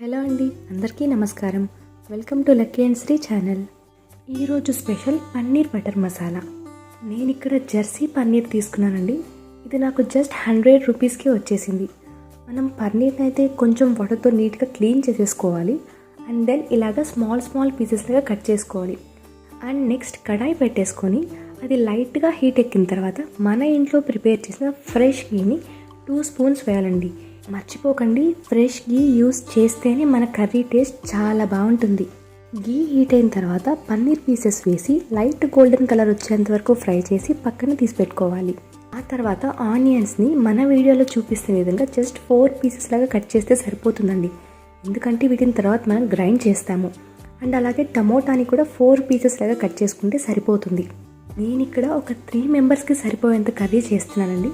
Hello అండి, అందరికీ నమస్కారం. Welcome to Lucky and Shri channel. ఈరోజు స్పెషల్ పన్నీర్ బటర్ మసాలా. నేను ఇక్కడ జెర్సీ పన్నీర్ తీసుకున్నానండి. ఇది నాకు జస్ట్ 100 రూపీస్కి వచ్చేసింది. మనం పన్నీర్ని అయితే కొంచెం వాటర్తో నీట్గా క్లీన్ చేసేసుకోవాలి. అండ్ దెన్ ఇలాగ స్మాల్ పీసెస్ లాగా కట్ చేసుకోవాలి. అండ్ నెక్స్ట్ కడాయి పెట్టేసుకొని అది లైట్గా హీట్ ఎక్కిన తర్వాత మన ఇంట్లో ప్రిపేర్ చేసిన ఫ్రెష్ గీని 2 స్పూన్స్ వేయాలండి. మర్చిపోకండి, ఫ్రెష్ గీ యూస్ చేస్తేనే మన కర్రీ టేస్ట్ చాలా బాగుంటుంది. గీ హీట్ అయిన తర్వాత పన్నీర్ పీసెస్ వేసి లైట్ గోల్డెన్ కలర్ వచ్చేంత వరకు ఫ్రై చేసి పక్కన తీసి పెట్టుకోవాలి. ఆ తర్వాత ఆనియన్స్ని మన వీడియోలో చూపిస్తున్న విధంగా జస్ట్ 4 పీసెస్ లాగా కట్ చేస్తే సరిపోతుందండి. ఎందుకంటే వీటిని తర్వాత మనం గ్రైండ్ చేస్తాము. అండ్ అలాగే టమోటాని కూడా 4 పీసెస్ లాగా కట్ చేసుకుంటే సరిపోతుంది. నేను ఇక్కడ ఒక 3 మెంబర్స్కి సరిపోయేంత కర్రీ చేస్తున్నానండి.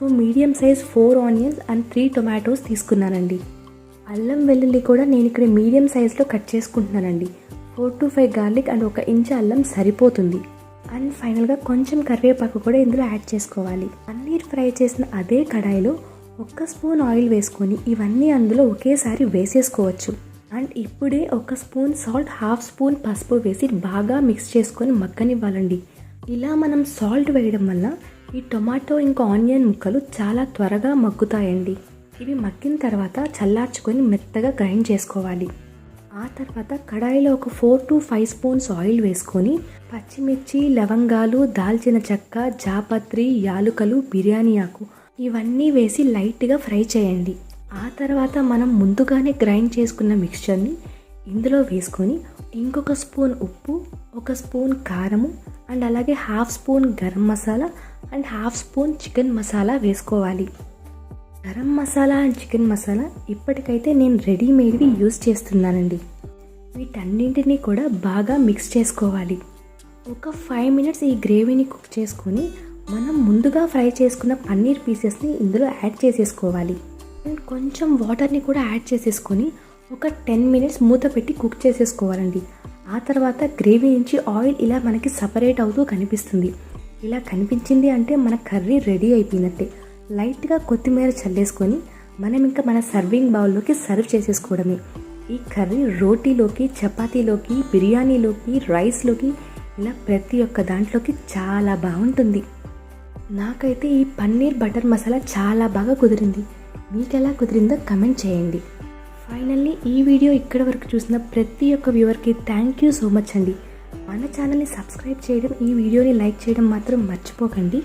So medium size 4 onions and 3 tomatoes తీసుకున్నానండి. అల్లం వెల్లుల్లి కూడా నేను ఇక్కడ మీడియం సైజ్లో కట్ చేసుకుంటున్నానండి. 4 to 5 గార్లిక్ అండ్ 1 ఇంచ్ అల్లం సరిపోతుంది. అండ్ ఫైనల్గా కొంచెం కరివేపాకు కూడా ఇందులో యాడ్ చేసుకోవాలి. పన్నీర్ ఫ్రై చేసిన అదే కడాయిలో 1 స్పూన్ ఆయిల్ వేసుకొని ఇవన్నీ అందులో ఒకేసారి వేసేసుకోవచ్చు. అండ్ ఇప్పుడే 1 స్పూన్ సాల్ట్, 1/2 స్పూన్ పసుపు వేసి బాగా మిక్స్ చేసుకొని మగ్గనివ్వాలండి. ఇలా మనం సాల్ట్ వేయడం వల్ల ఈ టొమాటో ఇంకా ఆనియన్ ముక్కలు చాలా త్వరగా మగ్గుతాయండి. ఇవి మగ్గిన తర్వాత చల్లార్చుకొని మెత్తగా గ్రైండ్ చేసుకోవాలి. ఆ తర్వాత కడాయిలో ఒక 4 to 5 స్పూన్స్ ఆయిల్ వేసుకొని పచ్చిమిర్చి, లవంగాలు, దాల్చిన చెక్క, జాపత్రి, యాలుకలు, బిర్యానీ ఆకు ఇవన్నీ వేసి లైట్గా ఫ్రై చేయండి. ఆ తర్వాత మనం ముందుగానే గ్రైండ్ చేసుకున్న మిక్స్చర్ని ఇందులో వేసుకొని ఇంకొక స్పూన్ ఉప్పు, 1 స్పూన్ కారము అండ్ అలాగే 1/2 spoon garam masala and 1/2 spoon chicken masala వేసుకోవాలి. గరం మసాలా అండ్ చికెన్ మసాలా ఇప్పటికైతే నేను రెడీమేడ్వి యూజ్ చేస్తున్నానండి. వీటన్నింటినీ కూడా బాగా మిక్స్ చేసుకోవాలి. ఒక 5 మినిట్స్ ఈ గ్రేవీని కుక్ చేసుకొని మనం ముందుగా ఫ్రై చేసుకున్న పన్నీర్ పీసెస్ని ఇందులో యాడ్ చేసేసుకోవాలి. అండ్ కొంచెం వాటర్ని కూడా యాడ్ చేసేసుకొని ఒక 10 మినిట్స్ మూత పెట్టి కుక్ చేసేసుకోవాలండి. ఆ తర్వాత గ్రేవీ నుంచి ఆయిల్ ఇలా మనకి సపరేట్ అవుతూ కనిపిస్తుంది. ఇలా కనిపించింది అంటే మన కర్రీ రెడీ అయిపోయినట్టే. లైట్గా కొత్తిమీర చల్లేసుకొని మనం ఇంకా మన సర్వింగ్ బౌల్లోకి సర్వ్ చేసేసుకోవడమే. ఈ కర్రీ రోటీలోకి, చపాతీలోకి, బిర్యానీలోకి, రైస్లోకి ఇలా ప్రతి ఒక్క దాంట్లోకి చాలా బాగుంటుంది. నాకైతే ఈ పన్నీర్ బటర్ మసాలా చాలా బాగా కుదిరింది. మీకు ఎలా కుదిరిందో కమెంట్ చేయండి. ఫైనల్లీ ఈ వీడియో ఇక్కడ వరకు చూసిన ప్రతి ఒక్క వ్యూవర్కి థ్యాంక్ యూ సో మచ్ అండి. మన ఛానల్ని సబ్స్క్రైబ్ చేయడం, ఈ వీడియోని లైక్ చేయడం మాత్రం మర్చిపోకండి.